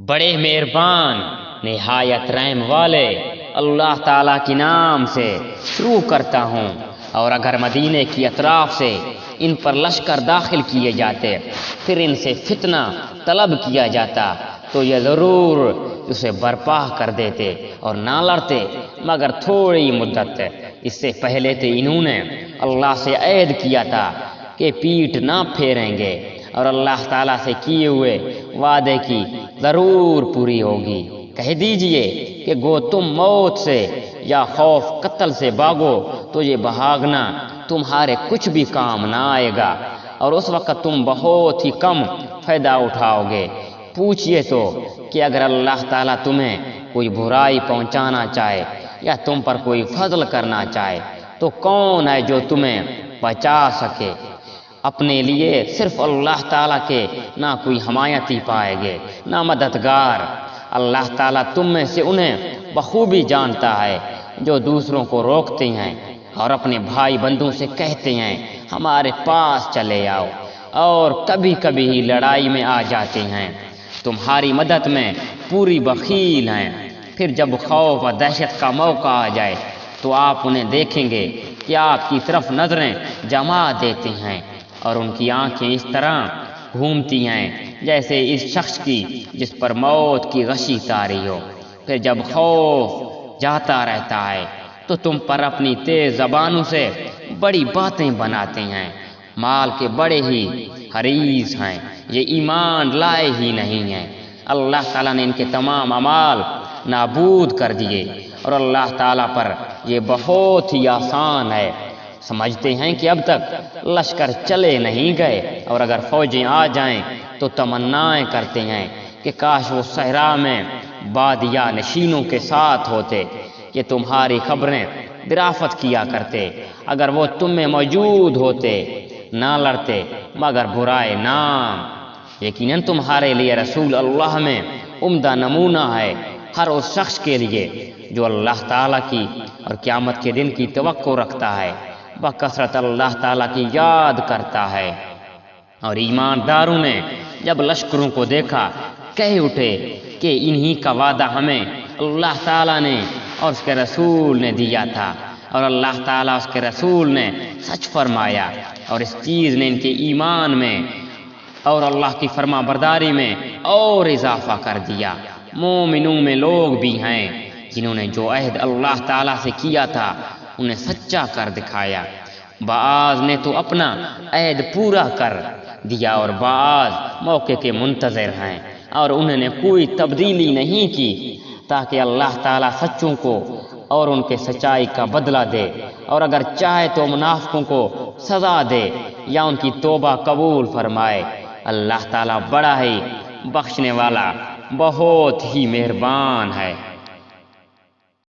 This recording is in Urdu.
بڑے مہربان نہایت رحم والے اللہ تعالیٰ کے نام سے شروع کرتا ہوں۔ اور اگر مدینے کی اطراف سے ان پر لشکر داخل کیے جاتے، پھر ان سے فتنہ طلب کیا جاتا تو یہ ضرور اسے برپا کر دیتے اور نہ لڑتے مگر تھوڑی مدت۔ اس سے پہلے تو انہوں نے اللہ سے عہد کیا تھا کہ پیٹھ نہ پھیریں گے اور اللہ تعالیٰ سے کیے ہوئے وعدے کی ضرور پوری ہوگی۔ کہہ دیجئے کہ گو تم موت سے یا خوف قتل سے بھاگو تو یہ بھاگنا تمہارے کچھ بھی کام نہ آئے گا، اور اس وقت تم بہت ہی کم فائدہ اٹھاؤ گے۔ پوچھئے تو کہ اگر اللہ تعالیٰ تمہیں کوئی برائی پہنچانا چاہے یا تم پر کوئی فضل کرنا چاہے تو کون ہے جو تمہیں بچا سکے؟ اپنے لیے صرف اللہ تعالیٰ کے نہ کوئی حمایتی پائے گے نہ مددگار۔ اللہ تعالیٰ تم میں سے انہیں بخوبی جانتا ہے جو دوسروں کو روکتے ہیں اور اپنے بھائی بندوں سے کہتے ہیں ہمارے پاس چلے آؤ، اور کبھی کبھی ہی لڑائی میں آ جاتے ہیں، تمہاری مدد میں پوری بخیل ہیں۔ پھر جب خوف و دہشت کا موقع آ جائے تو آپ انہیں دیکھیں گے کہ آپ کی طرف نظریں جما دیتے ہیں اور ان کی آنکھیں اس طرح گھومتی ہیں جیسے اس شخص کی جس پر موت کی غشی طاری ہو۔ پھر جب خوف جاتا رہتا ہے تو تم پر اپنی تیز زبانوں سے بڑی باتیں بناتے ہیں، مال کے بڑے ہی حریص ہیں، یہ ایمان لائے ہی نہیں ہیں۔ اللہ تعالیٰ نے ان کے تمام اعمال نابود کر دیے اور اللہ تعالیٰ پر یہ بہت ہی آسان ہے۔ سمجھتے ہیں کہ اب تک لشکر چلے نہیں گئے، اور اگر فوجیں آ جائیں تو تمنائیں کرتے ہیں کہ کاش وہ صحرا میں بادیہ نشینوں کے ساتھ ہوتے، کہ تمہاری خبریں دریافت کیا کرتے، اگر وہ تم میں موجود ہوتے، نہ لڑتے مگر برائے نام۔ یقیناً تمہارے لیے رسول اللہ میں عمدہ نمونہ ہے، ہر اس شخص کے لیے جو اللہ تعالیٰ کی اور قیامت کے دن کی توقع رکھتا ہے، بکثرت اللہ تعالیٰ کی یاد کرتا ہے۔ اور ایمانداروں نے جب لشکروں کو دیکھا کہہ اٹھے کہ انہی کا وعدہ ہمیں اللہ تعالیٰ نے اور اس کے رسول نے دیا تھا، اور اللہ تعالیٰ اس کے رسول نے سچ فرمایا، اور اس چیز نے ان کے ایمان میں اور اللہ کی فرما برداری میں اور اضافہ کر دیا۔ مومنوں میں لوگ بھی ہیں جنہوں نے جو عہد اللہ تعالیٰ سے کیا تھا انہیں سچا کر دکھایا۔ بعض نے تو اپنا عہد پورا کر دیا اور بعض موقع کے منتظر ہیں، اور انہوں نے کوئی تبدیلی نہیں کی تاکہ اللہ تعالیٰ سچوں کو اور ان کے سچائی کا بدلہ دے، اور اگر چاہے تو منافقوں کو سزا دے یا ان کی توبہ قبول فرمائے۔ اللہ تعالیٰ بڑا ہی بخشنے والا بہت ہی مہربان ہے۔